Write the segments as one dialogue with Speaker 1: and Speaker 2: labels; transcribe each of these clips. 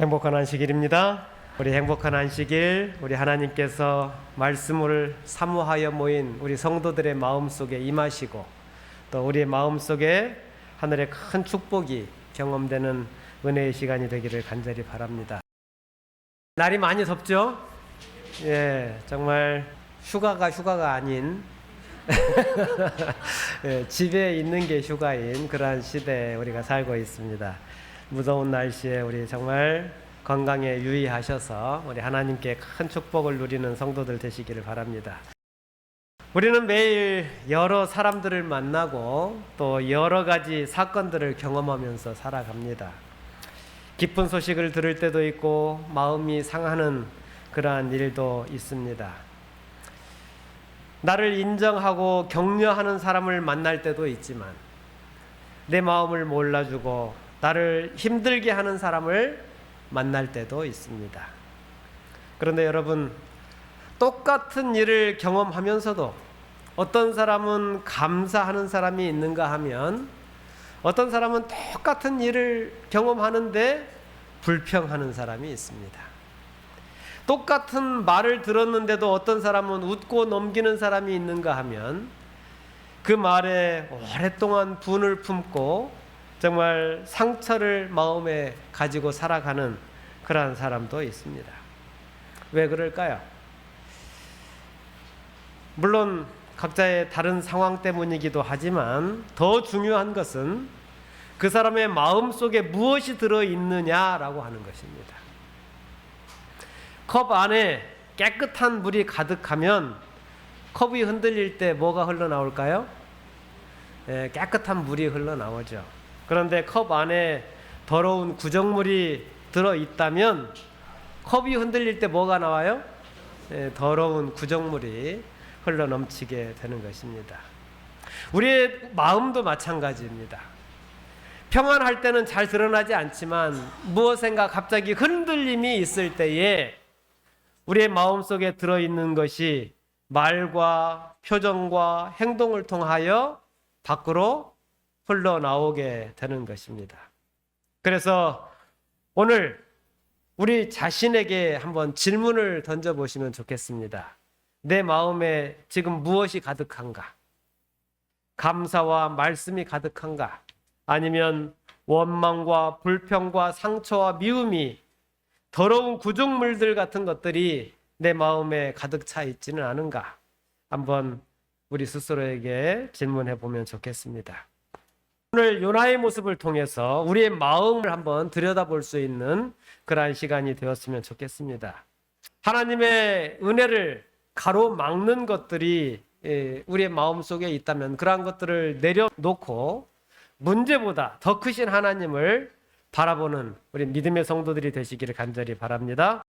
Speaker 1: 행복한 안식일입니다. 우리 행복한 안식일, 우리 하나님께서 말씀을 사모하여 모인 우리 성도들의 마음속에 임하시고 또 우리의 마음속에 하늘의 큰 축복이 경험되는 은혜의 시간이 되기를 간절히 바랍니다. 날이 많이 덥죠? 정말 휴가가 아닌 집에 있는 게 휴가인 그러한 시대에 우리가 살고 있습니다. 무더운 날씨에 우리 정말 건강에 유의하셔서 우리 하나님께 큰 축복을 누리는 성도들 되시기를 바랍니다. 우리는 매일 여러 사람들을 만나고 또 여러 가지 사건들을 경험하면서 살아갑니다. 기쁜 소식을 들을 때도 있고 마음이 상하는 그러한 일도 있습니다. 나를 인정하고 격려하는 사람을 만날 때도 있지만 내 마음을 몰라주고 나를 힘들게 하는 사람을 만날 때도 있습니다. 그런데 여러분, 똑같은 일을 경험하면서도 어떤 사람은 감사하는 사람이 있는가 하면 어떤 사람은 똑같은 일을 경험하는데 불평하는 사람이 있습니다. 똑같은 말을 들었는데도 어떤 사람은 웃고 넘기는 사람이 있는가 하면 그 말에 오랫동안 분을 품고 정말 상처를 마음에 가지고 살아가는 그러한 사람도 있습니다. 왜 그럴까요? 물론 각자의 다른 상황 때문이기도 하지만 더 중요한 것은 그 사람의 마음속에 무엇이 들어있느냐라고 하는 것입니다. 컵 안에 깨끗한 물이 가득하면 컵이 흔들릴 때 뭐가 흘러나올까요? 깨끗한 물이 흘러나오죠. 그런데 컵 안에 더러운 구정물이 들어있다면 컵이 흔들릴 때 뭐가 나와요? 더러운 구정물이 흘러넘치게 되는 것입니다. 우리의 마음도 마찬가지입니다. 평안할 때는 잘 드러나지 않지만 무엇인가 갑자기 흔들림이 있을 때에 우리의 마음속에 들어있는 것이 말과 표정과 행동을 통하여 밖으로 흘러나오게 되는 것입니다. 그래서 오늘 우리 자신에게 한번 질문을 던져보시면 좋겠습니다. 내 마음에 지금 무엇이 가득한가? 감사와 말씀이 가득한가? 아니면 원망과 불평과 상처와 미움이 더러운 구정물들 같은 것들이 내 마음에 가득 차 있지는 않은가? 한번 우리 스스로에게 질문해 보면 좋겠습니다. 오늘 요나의 모습을 통해서 우리의 마음을 한번 들여다볼 수 있는 그러한 시간이 되었으면 좋겠습니다. 하나님의 은혜를 가로막는 것들이 우리의 마음속에 있다면 그러한 것들을 내려놓고 문제보다 더 크신 하나님을 바라보는 우리 믿음의 성도들이 되시기를 간절히 바랍니다.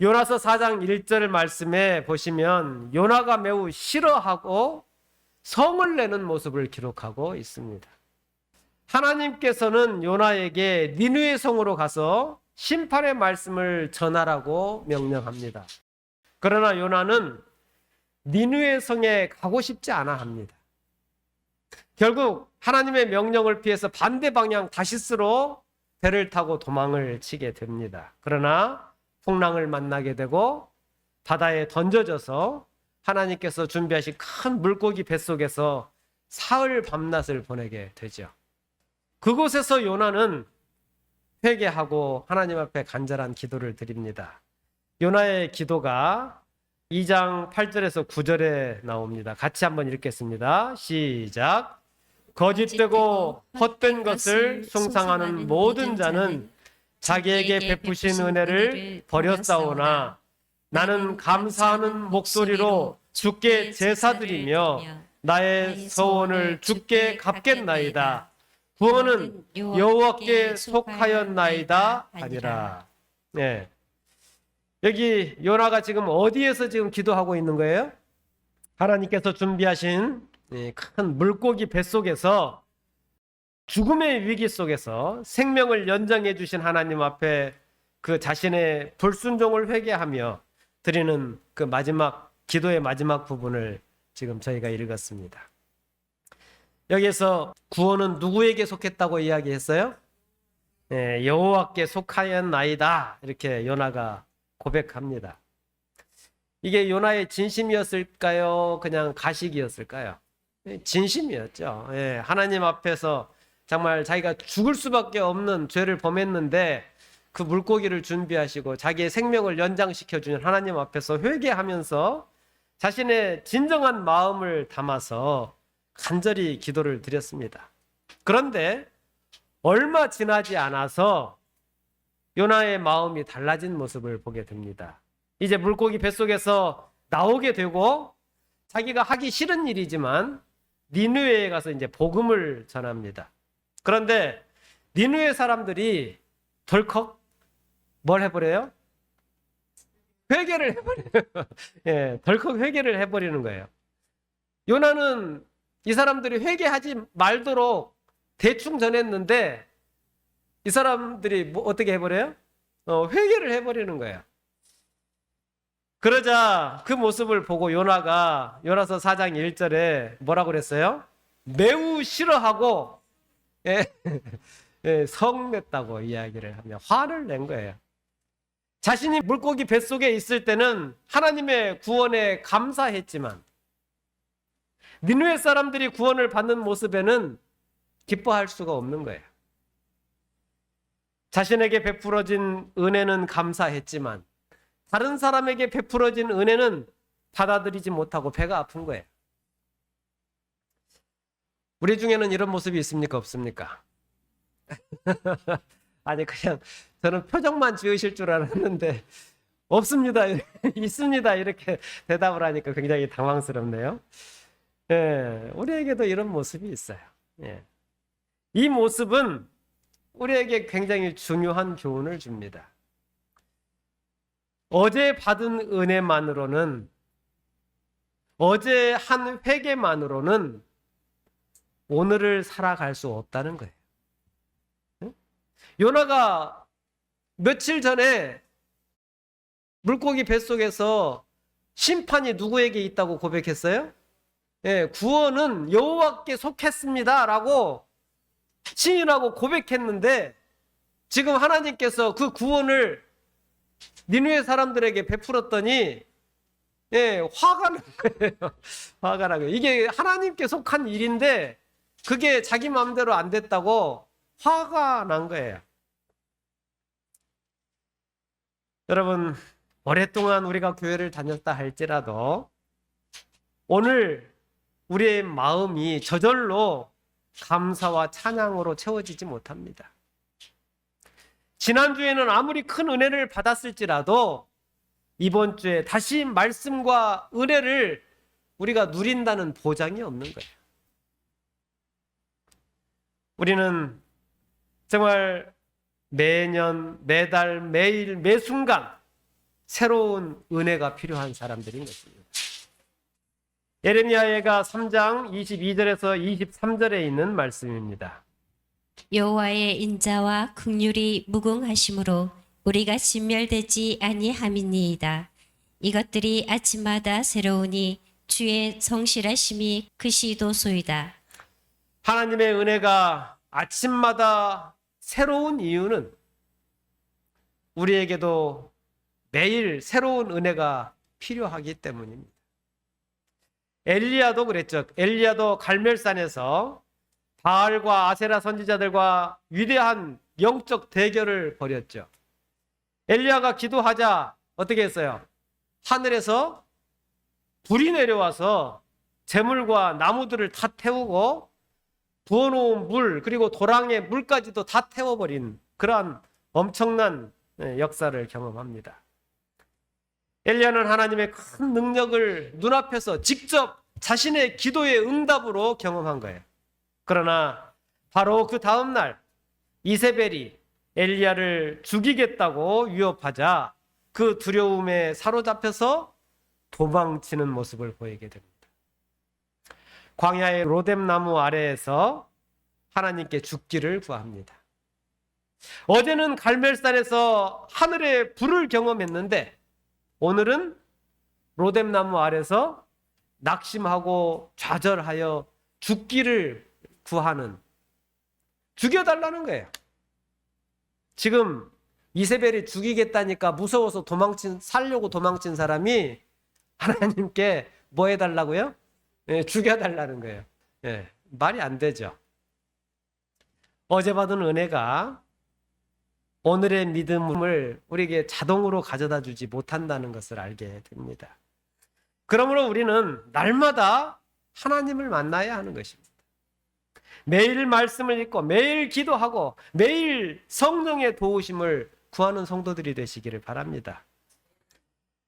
Speaker 1: 요나서 4장 1절 말씀에 보시면 요나가 매우 싫어하고 성을 내는 모습을 기록하고 있습니다. 하나님께서는 요나에게 니느웨 성으로 가서 심판의 말씀을 전하라고 명령합니다. 그러나 요나는 니느웨 성에 가고 싶지 않아 합니다. 결국 하나님의 명령을 피해서 반대 방향 다시스로 배를 타고 도망을 치게 됩니다. 그러나 풍랑을 만나게 되고 바다에 던져져서 하나님께서 준비하신 큰 물고기 뱃속에서 사흘 밤낮을 보내게 되죠. 그곳에서 요나는 회개하고 하나님 앞에 간절한 기도를 드립니다. 요나의 기도가 2장 8절에서 9절에 나옵니다. 같이 한번 읽겠습니다. 시작. 거짓되고 헛된 것을 숭상하는 모든 자는 자기에게 베푸신 은혜를 버렸사오나 나는 감사하는 목소리로 주께 제사드리며 나의 소원을 주께 갚겠나이다. 구원은 여호와께 속하였나이다 하니라. 여기 요나가 지금 어디에서 지금 기도하고 있는 거예요? 하나님께서 준비하신 큰 물고기 뱃속에서 죽음의 위기 속에서 생명을 연장해 주신 하나님 앞에 그 자신의 불순종을 회개하며 드리는 그 마지막 기도의 마지막 부분을 지금 저희가 읽었습니다. 여기에서 구원은 누구에게 속했다고 이야기했어요? 여호와께 속하였나이다. 이렇게 요나가 고백합니다. 이게 요나의 진심이었을까요? 그냥 가식이었을까요? 진심이었죠. 하나님 앞에서 정말 자기가 죽을 수밖에 없는 죄를 범했는데 그 물고기를 준비하시고 자기의 생명을 연장시켜 주는 하나님 앞에서 회개하면서 자신의 진정한 마음을 담아서 간절히 기도를 드렸습니다. 그런데 얼마 지나지 않아서 요나의 마음이 달라진 모습을 보게 됩니다. 이제 물고기 뱃속에서 나오게 되고 자기가 하기 싫은 일이지만 니느웨에 가서 이제 복음을 전합니다. 그런데 니느웨 사람들이 덜컥 뭘 해버려요? 회개를 해버려요. 덜컥 회개를 해버리는 거예요. 요나는 이 사람들이 회개하지 말도록 대충 전했는데 이 사람들이 어떻게 해버려요? 회개를 해버리는 거예요. 그러자 그 모습을 보고 요나가 요나서 4장 1절에 뭐라고 그랬어요? 매우 싫어하고 성냈다고 이야기를 하며 화를 낸 거예요. 자신이 물고기 뱃속에 있을 때는 하나님의 구원에 감사했지만 니느웨 사람들이 구원을 받는 모습에는 기뻐할 수가 없는 거예요. 자신에게 베풀어진 은혜는 감사했지만 다른 사람에게 베풀어진 은혜는 받아들이지 못하고 배가 아픈 거예요. 우리 중에는 이런 모습이 있습니까? 없습니까? 아니 그냥 저는 표정만 지으실 줄 알았는데 없습니다. 있습니다. 이렇게 대답을 하니까 굉장히 당황스럽네요. 우리에게도 이런 모습이 있어요. 이 모습은 우리에게 굉장히 중요한 교훈을 줍니다. 어제 받은 은혜만으로는, 어제 한 회개만으로는 오늘을 살아갈 수 없다는 거예요. 요나가 며칠 전에 물고기 뱃속에서 심판이 누구에게 있다고 고백했어요? 구원은 여호와께 속했습니다 라고 시인하고 고백했는데 지금 하나님께서 그 구원을 니느웨 사람들에게 베풀었더니 화가 난 거예요. 화가 난 거예요. 이게 하나님께 속한 일인데 그게 자기 마음대로 안 됐다고 화가 난 거예요. 여러분, 오랫동안 우리가 교회를 다녔다 할지라도 오늘 우리의 마음이 저절로 감사와 찬양으로 채워지지 못합니다. 지난주에는 아무리 큰 은혜를 받았을지라도 이번 주에 다시 말씀과 은혜를 우리가 누린다는 보장이 없는 거예요. 우리는 정말 매년, 매달, 매일, 매순간 새로운 은혜가 필요한 사람들인 것입니다. 예레미야가 3장 22절에서 23절에 있는 말씀입니다.
Speaker 2: 여호와의 인자와 긍휼이 무궁하심으로 우리가 진멸되지 아니함이니이다. 이것들이 아침마다 새로우니 주의 성실하심이 그시도소이다.
Speaker 1: 하나님의 은혜가 아침마다 새로운 이유는 우리에게도 매일 새로운 은혜가 필요하기 때문입니다. 엘리야도 그랬죠. 엘리야도 갈멜산에서 바알과 아세라 선지자들과 위대한 영적 대결을 벌였죠. 엘리야가 기도하자 어떻게 했어요? 하늘에서 불이 내려와서 재물과 나무들을 다 태우고 부어놓은 물 그리고 도랑의 물까지도 다 태워버린 그러한 엄청난 역사를 경험합니다. 엘리야는 하나님의 큰 능력을 눈앞에서 직접 자신의 기도의 응답으로 경험한 거예요. 그러나 바로 그 다음 날 이세벨이 엘리야를 죽이겠다고 위협하자 그 두려움에 사로잡혀서 도망치는 모습을 보이게 됩니다. 광야의 로뎀나무 아래에서 하나님께 죽기를 구합니다. 어제는 갈멜산에서 하늘의 불을 경험했는데 오늘은 로뎀나무 아래서 낙심하고 좌절하여 죽기를 구하는, 죽여달라는 거예요. 지금 이세벨이 죽이겠다니까 무서워서 살려고 도망친 사람이 하나님께 뭐 해달라고요? 죽여달라는 거예요. 말이 안 되죠. 어제 받은 은혜가 오늘의 믿음을 우리에게 자동으로 가져다 주지 못한다는 것을 알게 됩니다. 그러므로 우리는 날마다 하나님을 만나야 하는 것입니다. 매일 말씀을 읽고 매일 기도하고 매일 성령의 도우심을 구하는 성도들이 되시기를 바랍니다.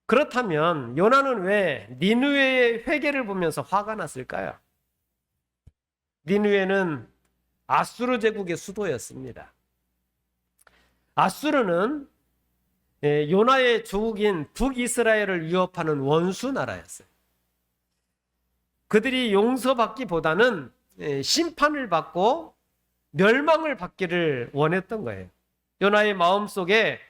Speaker 1: 그렇다면 요나는 왜 니느웨의 회개를 보면서 화가 났을까요? 니느웨는 아수르 제국의 수도였습니다. 아수르는 요나의 조국인 북이스라엘을 위협하는 원수 나라였어요. 그들이 용서받기보다는 심판을 받고 멸망을 받기를 원했던 거예요. 요나의 마음속에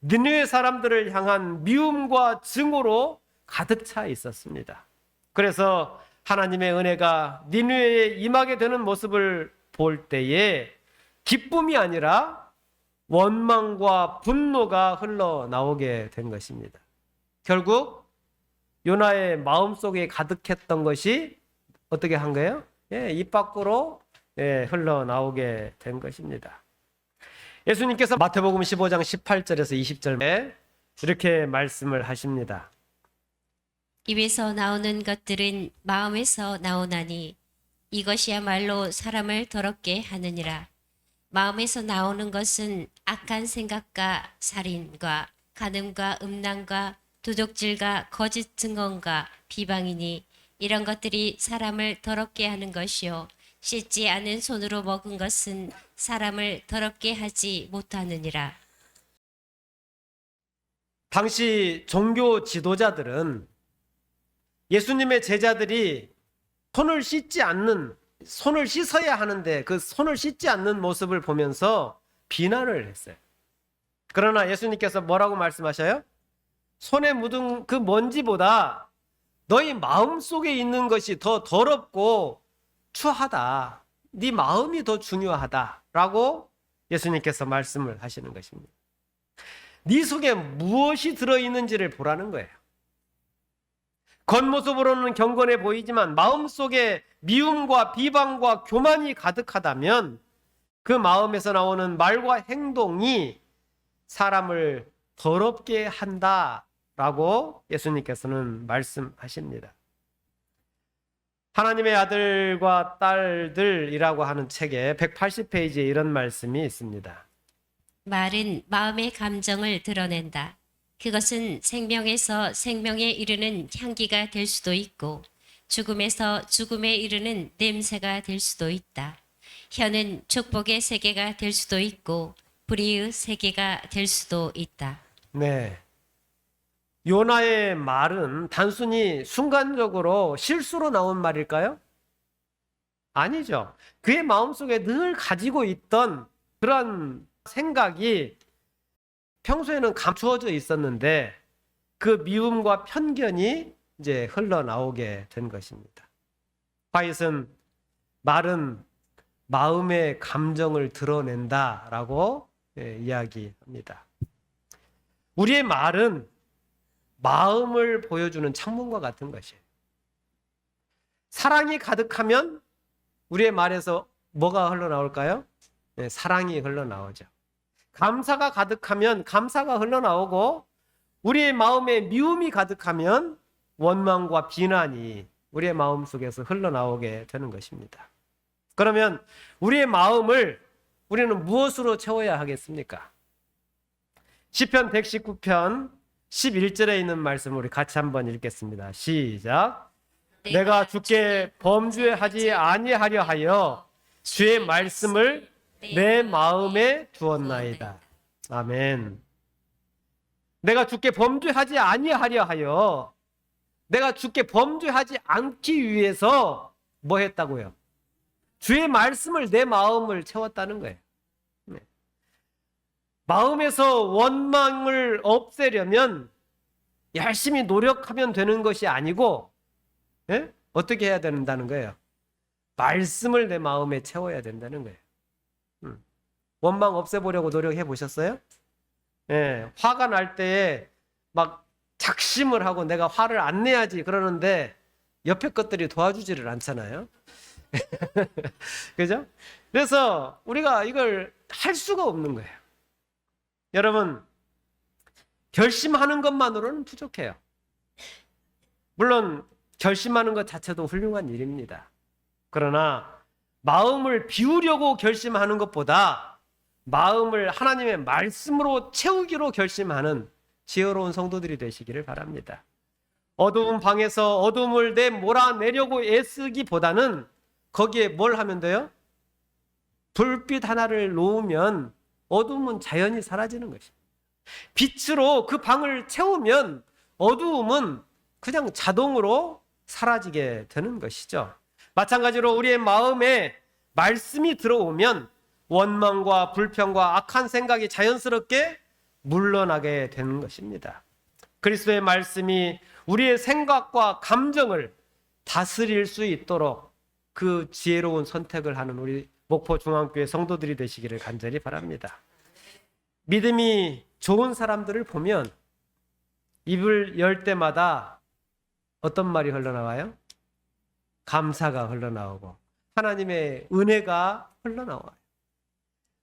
Speaker 1: 니느웨 사람들을 향한 미움과 증오로 가득 차 있었습니다. 그래서 하나님의 은혜가 니느웨에 임하게 되는 모습을 볼 때에 기쁨이 아니라 원망과 분노가 흘러나오게 된 것입니다. 결국 요나의 마음속에 가득했던 것이 어떻게 한 거예요? 입 밖으로 흘러나오게 된 것입니다. 예수님께서 마태복음 15장 18절에서 20절에 이렇게 말씀을 하십니다.
Speaker 2: 입에서 나오는 것들은 마음에서 나오나니 이것이야말로 사람을 더럽게 하느니라. 마음에서 나오는 것은 악한 생각과 살인과 간음과 음란과 도적질과 거짓 증언과 비방이니 이런 것들이 사람을 더럽게 하는 것이요 씻지 않은 손으로 먹은 것은 사람을 더럽게 하지 못하느니라.
Speaker 1: 당시 종교 지도자들은 예수님의 제자들이 손을 씻어야 하는데 그 손을 씻지 않는 모습을 보면서 비난을 했어요. 그러나 예수님께서 뭐라고 말씀하셔요? 손에 묻은 그 먼지보다 너희 마음속에 있는 것이 더 더럽고 추하다. 네 마음이 더 중요하다라고 예수님께서 말씀을 하시는 것입니다. 네 속에 무엇이 들어있는지를 보라는 거예요. 겉모습으로는 경건해 보이지만 마음속에 미움과 비방과 교만이 가득하다면 그 마음에서 나오는 말과 행동이 사람을 더럽게 한다라고 예수님께서는 말씀하십니다. 하나님의 아들과 딸들이라고 하는 책에 180페이지에 이런 말씀이 있습니다.
Speaker 2: 말은 마음의 감정을 드러낸다. 그것은 생명에서 생명에 이르는 향기가 될 수도 있고 죽음에서 죽음에 이르는 냄새가 될 수도 있다. 혀는 축복의 세계가 될 수도 있고 불의의 세계가 될 수도 있다.
Speaker 1: 네. 요나의 말은 단순히 순간적으로 실수로 나온 말일까요? 아니죠. 그의 마음속에 늘 가지고 있던 그런 생각이 평소에는 감추어져 있었는데 그 미움과 편견이 이제 흘러나오게 된 것입니다. 화이트는 말은 마음의 감정을 드러낸다라고 이야기합니다. 우리의 말은 마음을 보여주는 창문과 같은 것이에요. 사랑이 가득하면 우리의 말에서 뭐가 흘러나올까요? 사랑이 흘러나오죠. 감사가 가득하면 감사가 흘러나오고 우리의 마음에 미움이 가득하면 원망과 비난이 우리의 마음 속에서 흘러나오게 되는 것입니다. 그러면 우리의 마음을 우리는 무엇으로 채워야 하겠습니까? 시편 119편 11절에 있는 말씀을 우리 같이 한번 읽겠습니다. 시작. 내가 주께 범죄하지 아니하려 하여 주의 말씀을 내 마음에 두었나이다. 아멘. 내가 주께 범죄하지 아니하려 하여 내가 주께 범죄하지 않기 위해서 뭐 했다고요? 주의 말씀을 내 마음을 채웠다는 거예요. 네. 마음에서 원망을 없애려면 열심히 노력하면 되는 것이 아니고 네? 어떻게 해야 된다는 거예요? 말씀을 내 마음에 채워야 된다는 거예요. 원망 없애보려고 노력해 보셨어요? 예, 화가 날 때에 막 작심을 하고 내가 화를 안 내야지 그러는데 옆에 것들이 도와주지를 않잖아요. 그죠? 그래서 우리가 이걸 할 수가 없는 거예요. 여러분, 결심하는 것만으로는 부족해요. 물론 결심하는 것 자체도 훌륭한 일입니다. 그러나 마음을 비우려고 결심하는 것보다 마음을 하나님의 말씀으로 채우기로 결심하는 지혜로운 성도들이 되시기를 바랍니다. 어두운 방에서 어둠을 몰아내려고 애쓰기보다는 거기에 뭘 하면 돼요? 불빛 하나를 놓으면 어둠은 자연히 사라지는 것입니다. 빛으로 그 방을 채우면 어두움은 그냥 자동으로 사라지게 되는 것이죠. 마찬가지로 우리의 마음에 말씀이 들어오면 원망과 불평과 악한 생각이 자연스럽게 물러나게 되는 것입니다. 그리스도의 말씀이 우리의 생각과 감정을 다스릴 수 있도록 그 지혜로운 선택을 하는 우리 목포중앙교회 성도들이 되시기를 간절히 바랍니다. 믿음이 좋은 사람들을 보면 입을 열 때마다 어떤 말이 흘러나와요? 감사가 흘러나오고 하나님의 은혜가 흘러나와요.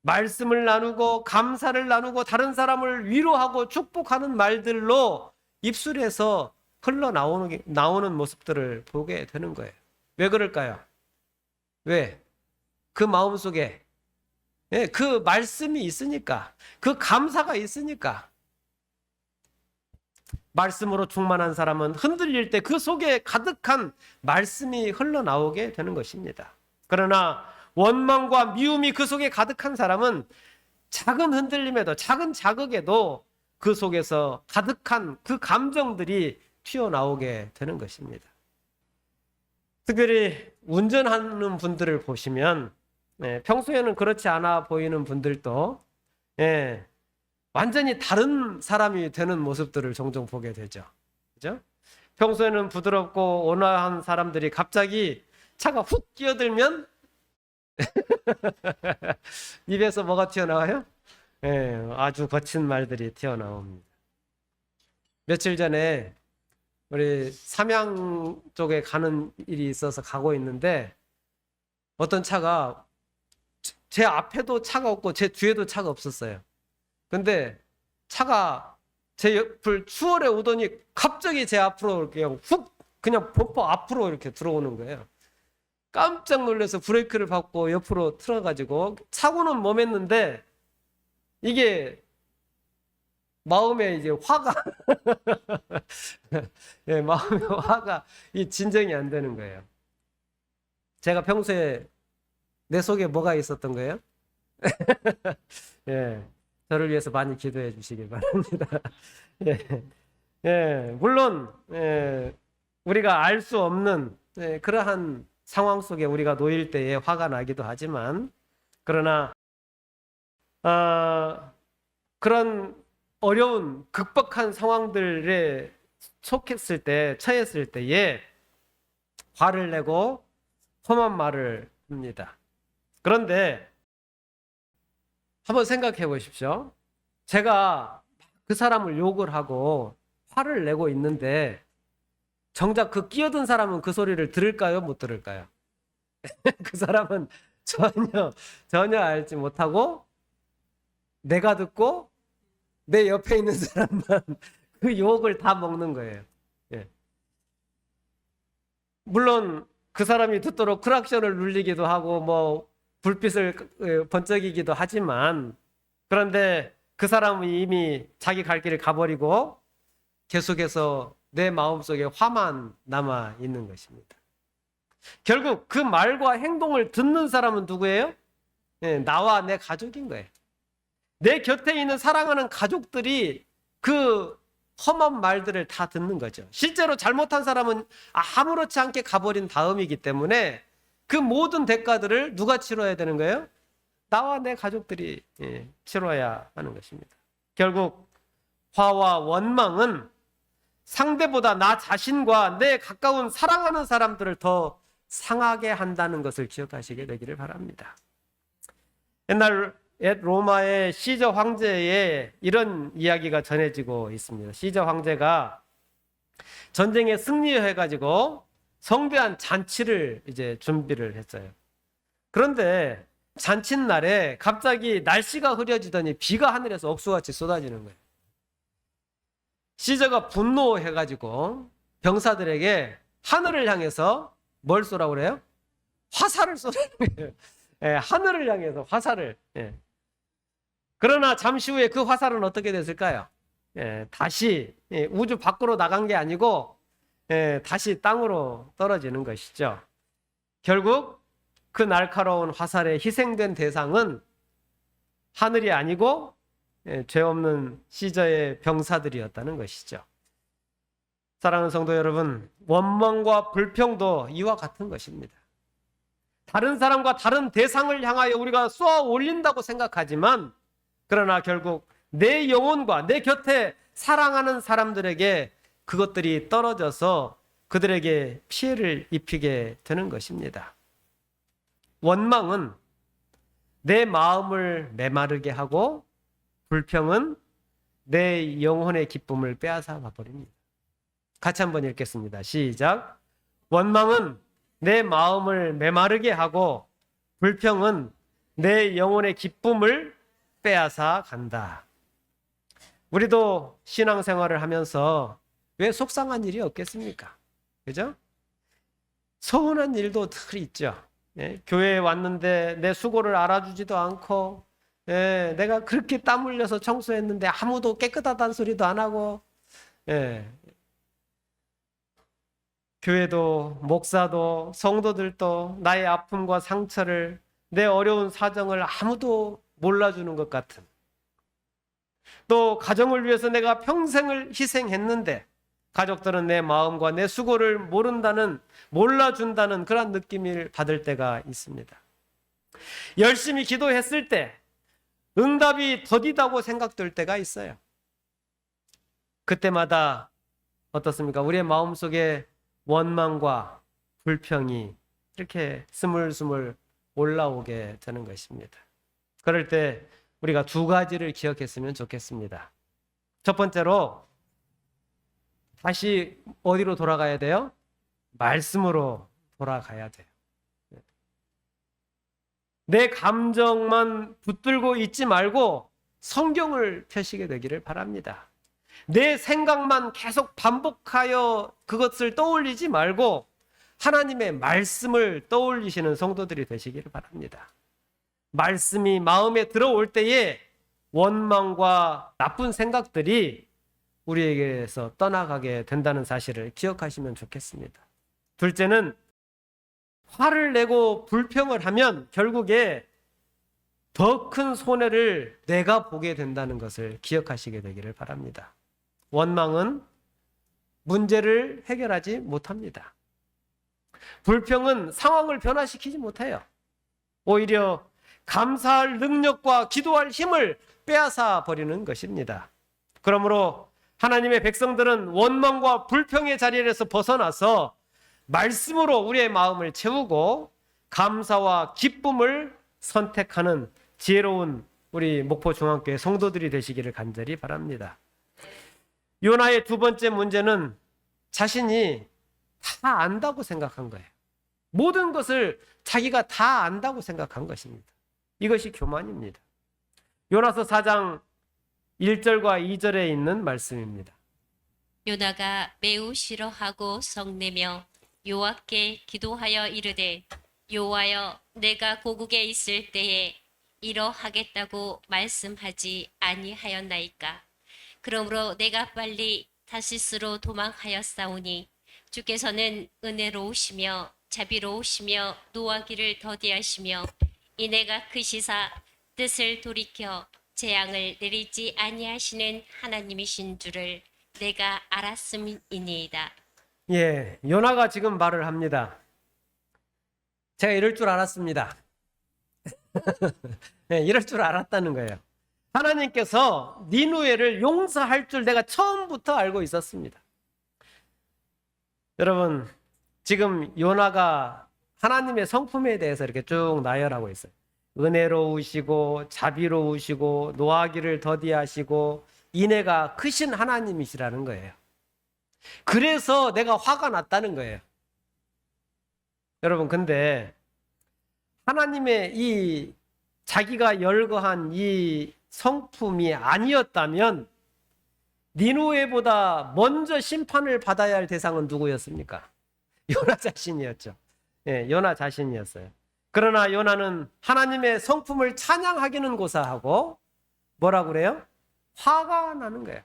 Speaker 1: 말씀을 나누고 감사를 나누고 다른 사람을 위로하고 축복하는 말들로 입술에서 흘러나오는 모습들을 보게 되는 거예요. 왜 그럴까요? 왜? 그 마음속에 그 말씀이 있으니까, 그 감사가 있으니까. 말씀으로 충만한 사람은 흔들릴 때 그 속에 가득한 말씀이 흘러나오게 되는 것입니다. 그러나 원망과 미움이 그 속에 가득한 사람은 작은 흔들림에도 작은 자극에도 그 속에서 가득한 그 감정들이 튀어나오게 되는 것입니다. 특별히 운전하는 분들을 보시면 평소에는 그렇지 않아 보이는 분들도 완전히 다른 사람이 되는 모습들을 종종 보게 되죠. 그죠? 평소에는 부드럽고 온화한 사람들이 갑자기 차가 훅 끼어들면 입에서 뭐가 튀어나와요? 아주 거친 말들이 튀어나옵니다. 며칠 전에 우리 삼양 쪽에 가는 일이 있어서 가고 있는데 어떤 차가 제 앞에도 차가 없고 제 뒤에도 차가 없었어요. 근데 차가 제 옆을 추월해 오더니 갑자기 제 앞으로 그냥 훅 그냥 범퍼 앞으로 이렇게 들어오는 거예요. 깜짝 놀라서 브레이크를 밟고 옆으로 틀어가지고 사고는 멈했는데 이게 마음에 이제 화가 마음에 화가 진정이 안 되는 거예요. 제가 평소에 내 속에 뭐가 있었던 거예요? 저를 위해서 많이 기도해 주시길 바랍니다. 물론 우리가 알 수 없는 그러한 상황 속에 우리가 놓일 때에 화가 나기도 하지만 그러나 그런 어려운 극박한 상황들에 처했을 때에 화를 내고 험한 말을 합니다. 그런데 한번 생각해 보십시오. 제가 그 사람을 욕을 하고 화를 내고 있는데 정작 그 끼어든 사람은 그 소리를 들을까요? 못 들을까요? 그 사람은 전혀 알지 못하고 내가 듣고 내 옆에 있는 사람만 그 욕을 다 먹는 거예요. 물론 그 사람이 듣도록 크락션을 눌리기도 하고 뭐 불빛을 번쩍이기도 하지만 그런데 그 사람은 이미 자기 갈 길을 가버리고 계속해서 내 마음속에 화만 남아 있는 것입니다. 결국 그 말과 행동을 듣는 사람은 누구예요? 나와 내 가족인 거예요. 내 곁에 있는 사랑하는 가족들이 그 험한 말들을 다 듣는 거죠. 실제로 잘못한 사람은 아무렇지 않게 가버린 다음이기 때문에 그 모든 대가들을 누가 치러야 되는 거예요? 나와 내 가족들이 치러야 하는 것입니다. 결국 화와 원망은 상대보다 나 자신과 내 가까운 사랑하는 사람들을 더 상하게 한다는 것을 기억하시게 되기를 바랍니다. 옛날 옛 로마의 시저 황제의 이런 이야기가 전해지고 있습니다. 시저 황제가 전쟁에 승리해가지고 성대한 잔치를 이제 준비를 했어요. 그런데 잔칫날에 갑자기 날씨가 흐려지더니 비가 하늘에서 억수같이 쏟아지는 거예요. 시저가 분노해가지고 병사들에게 하늘을 향해서 뭘 쏘라고 그래요? 화살을 쏘라는 거예요. 예, 하늘을 향해서 화살을. 예. 그러나 잠시 후에 그 화살은 어떻게 됐을까요? 예, 다시 우주 밖으로 나간 게 아니고 다시 땅으로 떨어지는 것이죠. 결국 그 날카로운 화살에 희생된 대상은 하늘이 아니고 죄 없는 시저의 병사들이었다는 것이죠. 사랑하는 성도 여러분, 원망과 불평도 이와 같은 것입니다. 다른 사람과 다른 대상을 향하여 우리가 쏘아 올린다고 생각하지만 그러나 결국 내 영혼과 내 곁에 사랑하는 사람들에게 그것들이 떨어져서 그들에게 피해를 입히게 되는 것입니다. 원망은 내 마음을 메마르게 하고 불평은 내 영혼의 기쁨을 빼앗아 버립니다. 같이 한번 읽겠습니다. 시작. 원망은 내 마음을 메마르게 하고 불평은 내 영혼의 기쁨을 빼앗아 간다. 우리도 신앙생활을 하면서 왜 속상한 일이 없겠습니까? 그죠? 서운한 일도 늘 있죠. 예, 교회에 왔는데 내 수고를 알아주지도 않고 내가 그렇게 땀 흘려서 청소했는데 아무도 깨끗하다는 소리도 안 하고 교회도 목사도 성도들도 나의 아픔과 상처를 내 어려운 사정을 아무도 몰라주는 것 같은 또 가정을 위해서 내가 평생을 희생했는데 가족들은 내 마음과 내 수고를 몰라준다는 그런 느낌을 받을 때가 있습니다. 열심히 기도했을 때 응답이 더디다고 생각될 때가 있어요. 그때마다 어떻습니까? 우리의 마음속에 원망과 불평이 이렇게 스물스물 올라오게 되는 것입니다. 그럴 때 우리가 두 가지를 기억했으면 좋겠습니다. 첫 번째로 다시 어디로 돌아가야 돼요? 말씀으로 돌아가야 돼요. 내 감정만 붙들고 있지 말고 성경을 펴시게 되기를 바랍니다. 내 생각만 계속 반복하여 그것을 떠올리지 말고 하나님의 말씀을 떠올리시는 성도들이 되시기를 바랍니다. 말씀이 마음에 들어올 때에 원망과 나쁜 생각들이 우리에게서 떠나가게 된다는 사실을 기억하시면 좋겠습니다. 둘째는 화를 내고 불평을 하면 결국에 더 큰 손해를 내가 보게 된다는 것을 기억하시게 되기를 바랍니다. 원망은 문제를 해결하지 못합니다. 불평은 상황을 변화시키지 못해요. 오히려 감사할 능력과 기도할 힘을 빼앗아 버리는 것입니다. 그러므로 하나님의 백성들은 원망과 불평의 자리에서 벗어나서 말씀으로 우리의 마음을 채우고 감사와 기쁨을 선택하는 지혜로운 우리 목포중앙교회 성도들이 되시기를 간절히 바랍니다. 요나의 두 번째 문제는 자신이 다 안다고 생각한 거예요. 모든 것을 자기가 다 안다고 생각한 것입니다. 이것이 교만입니다. 요나서 4장 1절과 2절에 있는 말씀입니다.
Speaker 2: 요나가 매우 싫어하고 성내며 여호와께 기도하여 이르되 여호와여 내가 고국에 있을 때에 이러하겠다고 말씀하지 아니하였나이까. 그러므로 내가 빨리 다시스로 도망하였사오니 주께서는 은혜로우시며 자비로우시며 노하기를 더디하시며 이내가 크시사 뜻을 돌이켜 재앙을 내리지 아니하시는 하나님이신 줄을 내가 알았음이니이다.
Speaker 1: 예, 요나가 지금 말을 합니다. 제가 이럴 줄 알았습니다. 네, 이럴 줄 알았다는 거예요. 하나님께서 니누에를 용서할 줄 내가 처음부터 알고 있었습니다. 여러분, 지금 요나가 하나님의 성품에 대해서 이렇게 쭉 나열하고 있어요. 은혜로우시고 자비로우시고 노하기를 더디하시고 인애가 크신 하나님이시라는 거예요. 그래서 내가 화가 났다는 거예요. 여러분, 근데 하나님의 이 자기가 열거한 이 성품이 아니었다면 니누웨보다 먼저 심판을 받아야 할 대상은 누구였습니까? 요나 자신이었죠. 예, 요나 자신이었어요. 그러나 요나는 하나님의 성품을 찬양하기는 고사하고 뭐라고 그래요? 화가 나는 거예요.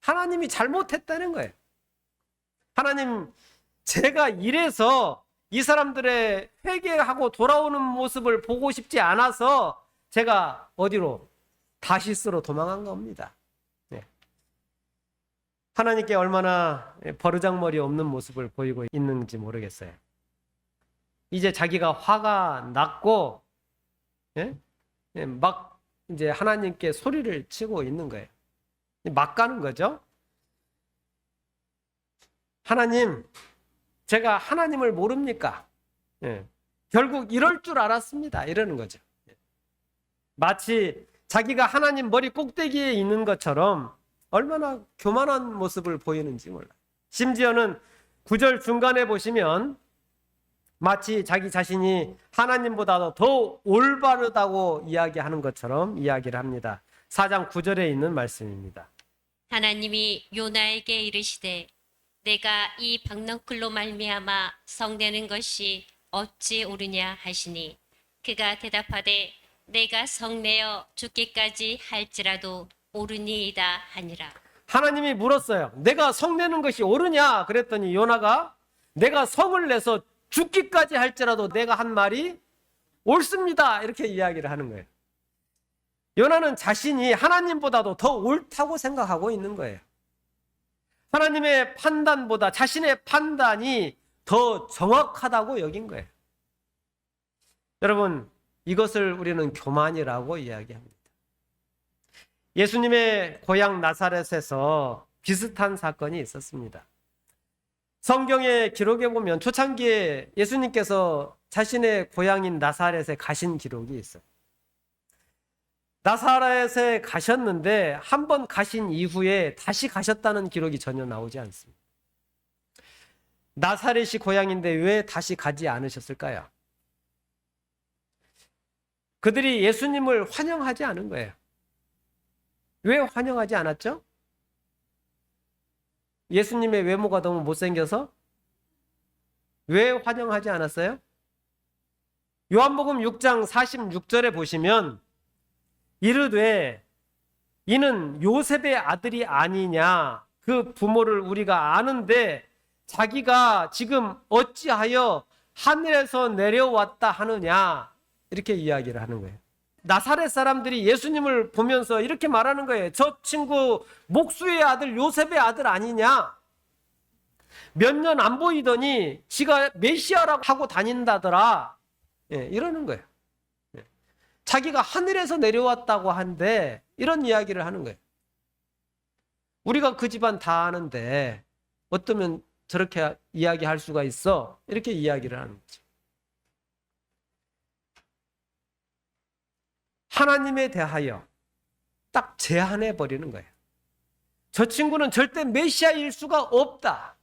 Speaker 1: 하나님이 잘못했다는 거예요. 하나님, 제가 이래서 이 사람들의 회개하고 돌아오는 모습을 보고 싶지 않아서 제가 어디로? 다시스로 도망한 겁니다. 네. 하나님께 얼마나 버르장머리 없는 모습을 보이고 있는지 모르겠어요. 이제 자기가 화가 났고, 막 이제 하나님께 소리를 치고 있는 거예요. 막 가는 거죠. 하나님, 제가 하나님을 모릅니까? 결국 이럴 줄 알았습니다. 이러는 거죠. 마치 자기가 하나님 머리 꼭대기에 있는 것처럼 얼마나 교만한 모습을 보이는지 몰라요. 심지어는 9절 중간에 보시면 마치 자기 자신이 하나님보다 더 올바르다고 이야기하는 것처럼 이야기를 합니다. 4장 9절에 있는 말씀입니다.
Speaker 2: 하나님이 요나에게 이르시되 내가 이 박너클로 말미암아 성내는 것이 어찌 옳으냐 하시니 그가 대답하되 내가 성내어 죽기까지 할지라도 옳으니이다 하니라.
Speaker 1: 하나님이 물었어요. 내가 성내는 것이 옳으냐? 그랬더니 요나가 내가 성을 내서 죽기까지 할지라도 내가 한 말이 옳습니다. 이렇게 이야기를 하는 거예요. 요나는 자신이 하나님보다도 더 옳다고 생각하고 있는 거예요. 하나님의 판단보다 자신의 판단이 더 정확하다고 여긴 거예요. 여러분, 이것을 우리는 교만이라고 이야기합니다. 예수님의 고향 나사렛에서 비슷한 사건이 있었습니다. 성경의 기록에 보면 초창기에 예수님께서 자신의 고향인 나사렛에 가신 기록이 있어요. 나사렛에 가셨는데 한 번 가신 이후에 다시 가셨다는 기록이 전혀 나오지 않습니다. 나사렛이 고향인데 왜 다시 가지 않으셨을까요? 그들이 예수님을 환영하지 않은 거예요. 왜 환영하지 않았죠? 예수님의 외모가 너무 못생겨서? 왜 환영하지 않았어요? 요한복음 6장 46절에 보시면 이르되 이는 요셉의 아들이 아니냐, 그 부모를 우리가 아는데 자기가 지금 어찌하여 하늘에서 내려왔다 하느냐, 이렇게 이야기를 하는 거예요. 나사렛 사람들이 예수님을 보면서 이렇게 말하는 거예요. 저 친구 목수의 아들 요셉의 아들 아니냐, 몇 년 안 보이더니 지가 메시아라고 하고 다닌다더라, 이러는 거예요. 자기가 하늘에서 내려왔다고 한데 이런 이야기를 하는 거예요. 우리가 그 집안 다 아는데 어쩌면 저렇게 이야기할 수가 있어, 이렇게 이야기를 하는 거죠. 하나님에 대하여 딱 제한해 버리는 거예요. 저 친구는 절대 메시아일 수가 없다,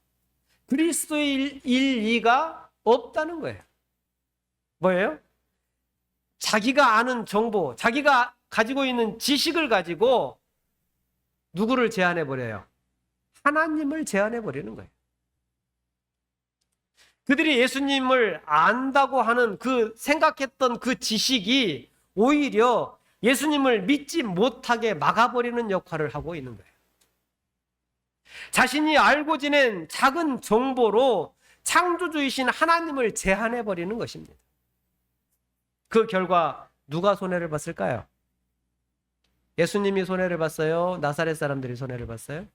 Speaker 1: 그리스도일 리가 없다는 거예요. 뭐예요? 자기가 아는 정보, 자기가 가지고 있는 지식을 가지고 누구를 제한해 버려요? 하나님을 제한해 버리는 거예요. 그들이 예수님을 안다고 하는 그 생각했던 그 지식이 오히려 예수님을 믿지 못하게 막아버리는 역할을 하고 있는 거예요. 자신이 알고 지낸 작은 정보로 창조주이신 하나님을 제한해 버리는 것입니다. 그 결과 누가 손해를 봤을까요? 예수님이 손해를 봤어요? 나사렛 사람들이 손해를 봤어요?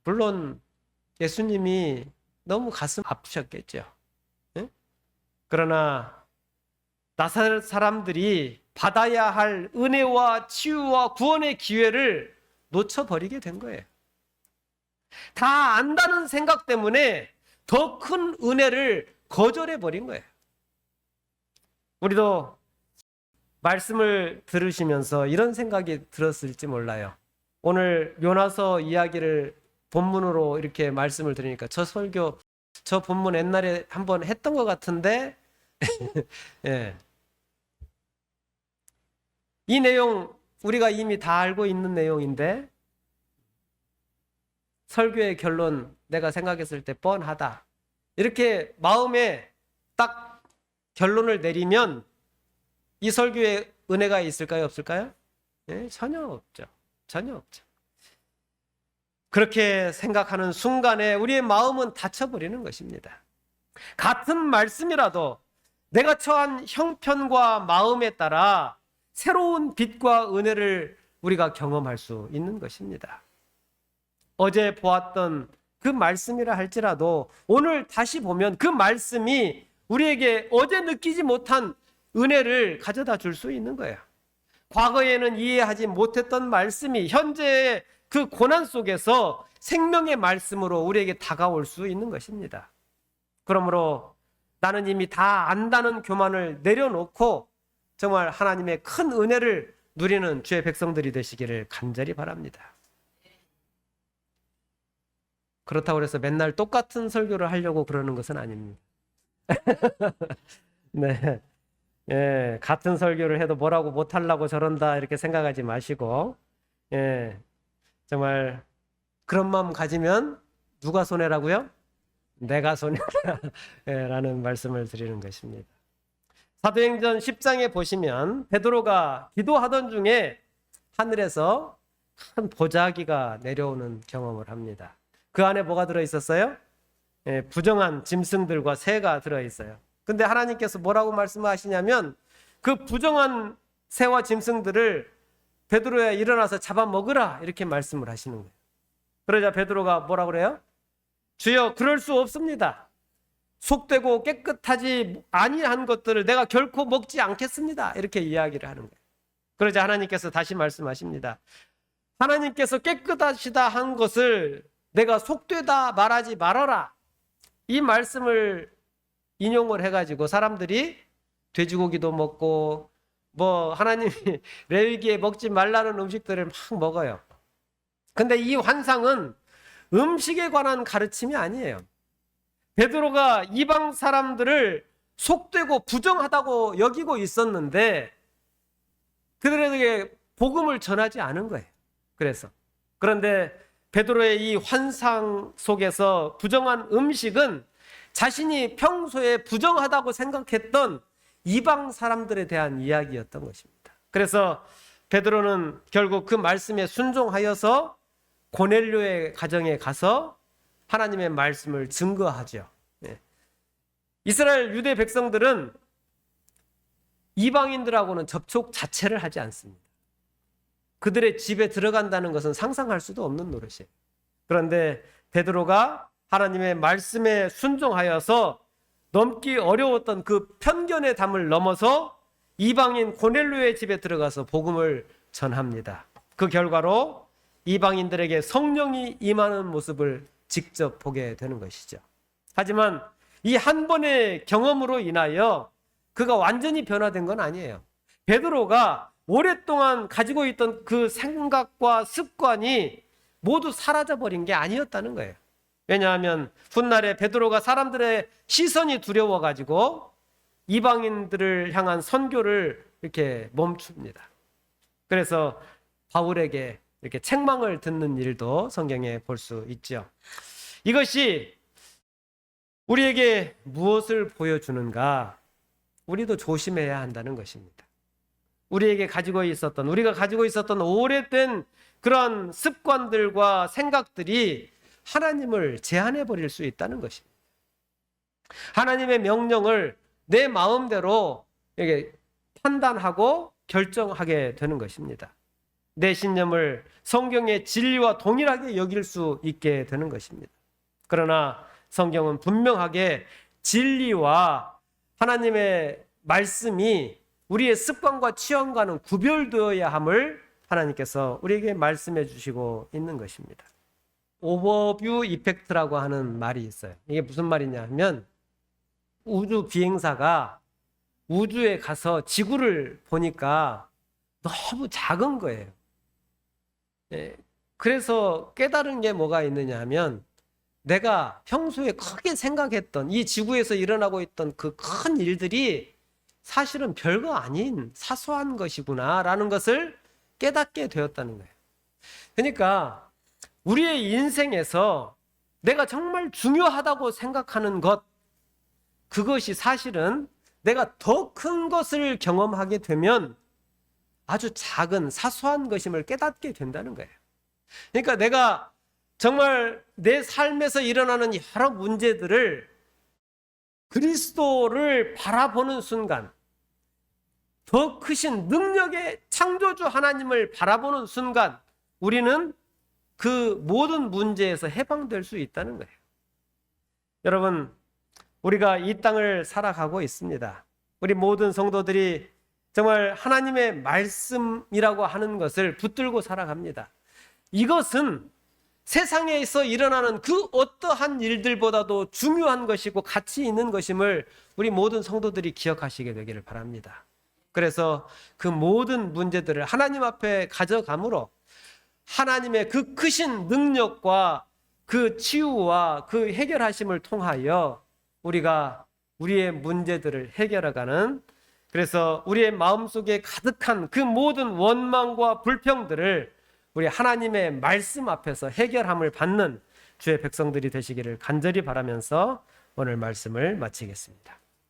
Speaker 1: 물론 예수님이 너무 가슴 아프셨겠죠. 네? 그러나 나사렛 사람들이 받아야 할 은혜와 치유와 구원의 기회를 놓쳐버리게 된 거예요. 다 안다는 생각 때문에 더 큰 은혜를 거절해 버린 거예요. 우리도 말씀을 들으시면서 이런 생각이 들었을지 몰라요. 오늘 요나서 이야기를 본문으로 이렇게 말씀을 드리니까 저 설교, 저 본문 옛날에 한번 했던 것 같은데 예. 이 내용 우리가 이미 다 알고 있는 내용인데 설교의 결론 내가 생각했을 때 뻔하다. 이렇게 마음에 딱 결론을 내리면 이 설교에 은혜가 있을까요? 없을까요? 예, 전혀 없죠. 전혀 없죠. 그렇게 생각하는 순간에 우리의 마음은 닫혀버리는 것입니다. 같은 말씀이라도 내가 처한 형편과 마음에 따라 새로운 빛과 은혜를 우리가 경험할 수 있는 것입니다. 어제 보았던 그 말씀이라 할지라도 오늘 다시 보면 그 말씀이 우리에게 어제 느끼지 못한 은혜를 가져다 줄 수 있는 거예요. 과거에는 이해하지 못했던 말씀이 현재의 그 고난 속에서 생명의 말씀으로 우리에게 다가올 수 있는 것입니다. 그러므로 나는 이미 다 안다는 교만을 내려놓고 정말 하나님의 큰 은혜를 누리는 주의 백성들이 되시기를 간절히 바랍니다. 그렇다고 해서 맨날 똑같은 설교를 하려고 그러는 것은 아닙니다. 네. 예, 같은 설교를 해도 뭐라고 못하려고 저런다 이렇게 생각하지 마시고, 예, 정말 그런 마음 가지면 누가 손해라고요? 내가 손해라 라는 말씀을 드리는 것입니다. 사도행전 10장에 보시면 베드로가 기도하던 중에 하늘에서 큰 보자기가 내려오는 경험을 합니다. 그 안에 뭐가 들어있었어요? 예, 부정한 짐승들과 새가 들어있어요. 근데 하나님께서 뭐라고 말씀하시냐면 그 부정한 새와 짐승들을 베드로야 일어나서 잡아먹으라 이렇게 말씀을 하시는 거예요. 그러자 베드로가 뭐라고 그래요? 주여 그럴 수 없습니다. 속되고 깨끗하지 아니한 것들을 내가 결코 먹지 않겠습니다. 이렇게 이야기를 하는 거예요. 그러자 하나님께서 다시 말씀하십니다. 하나님께서 깨끗하시다 한 것을 내가 속되다 말하지 말아라. 이 말씀을 인용을 해가지고 사람들이 돼지고기도 먹고 뭐 하나님이 레위기에 먹지 말라는 음식들을 막 먹어요. 근데 이 환상은 음식에 관한 가르침이 아니에요. 베드로가 이방 사람들을 속되고 부정하다고 여기고 있었는데 그들에게 복음을 전하지 않은 거예요. 그런데 베드로의 이 환상 속에서 부정한 음식은 자신이 평소에 부정하다고 생각했던 이방 사람들에 대한 이야기였던 것입니다. 그래서 베드로는 결국 그 말씀에 순종하여서 고넬료의 가정에 가서 하나님의 말씀을 증거하죠. 이스라엘 유대 백성들은 이방인들하고는 접촉 자체를 하지 않습니다. 그들의 집에 들어간다는 것은 상상할 수도 없는 노릇이에요. 그런데 베드로가 하나님의 말씀에 순종하여서 넘기 어려웠던 그 편견의 담을 넘어서 이방인 고넬료의 집에 들어가서 복음을 전합니다. 그 결과로 이방인들에게 성령이 임하는 모습을 직접 보게 되는 것이죠. 하지만 이 한 번의 경험으로 인하여 그가 완전히 변화된 건 아니에요. 베드로가 오랫동안 가지고 있던 그 생각과 습관이 모두 사라져버린 게 아니었다는 거예요. 왜냐하면 훗날에 베드로가 사람들의 시선이 두려워가지고 이방인들을 향한 선교를 이렇게 멈춥니다. 그래서 바울에게 이렇게 책망을 듣는 일도 성경에 볼 수 있죠. 이것이 우리에게 무엇을 보여주는가? 우리도 조심해야 한다는 것입니다. 우리가 가지고 있었던 오래된 그런 습관들과 생각들이 하나님을 제한해 버릴 수 있다는 것입니다. 하나님의 명령을 내 마음대로 이렇게 판단하고 결정하게 되는 것입니다. 내 신념을 성경의 진리와 동일하게 여길 수 있게 되는 것입니다. 그러나 성경은 분명하게 진리와 하나님의 말씀이 우리의 습관과 취향과는 구별되어야 함을 하나님께서 우리에게 말씀해 주시고 있는 것입니다. 오버뷰 이펙트라고 하는 말이 있어요. 이게 무슨 말이냐 하면 우주 비행사가 우주에 가서 지구를 보니까 너무 작은 거예요. 예, 그래서 깨달은 게 뭐가 있느냐 하면 내가 평소에 크게 생각했던 이 지구에서 일어나고 있던 그 큰 일들이 사실은 별거 아닌 사소한 것이구나라는 것을 깨닫게 되었다는 거예요. 그러니까 우리의 인생에서 내가 정말 중요하다고 생각하는 것, 그것이 사실은 내가 더 큰 것을 경험하게 되면 아주 작은 사소한 것임을 깨닫게 된다는 거예요. 그러니까 내가 정말 내 삶에서 일어나는 여러 문제들을 그리스도를 바라보는 순간, 더 크신 능력의 창조주 하나님을 바라보는 순간 우리는 그 모든 문제에서 해방될 수 있다는 거예요. 여러분, 우리가 이 땅을 살아가고 있습니다. 우리 모든 성도들이 정말 하나님의 말씀이라고 하는 것을 붙들고 살아갑니다. 이것은 세상에서 일어나는 그 어떠한 일들보다도 중요한 것이고 가치 있는 것임을 우리 모든 성도들이 기억하시게 되기를 바랍니다. 그래서 그 모든 문제들을 하나님 앞에 가져감으로 하나님의 그 크신 능력과 그 치유와 그 해결하심을 통하여 우리가 우리의 문제들을 해결해가는, 그래서 우리의 마음속에 가득한 그 모든 원망과 불평들을 우리 하나님의 말씀 앞에서 해결함을 받는 주의 백성들이 되시기를 간절히 바라면서 오늘 말씀을 마치겠습니다.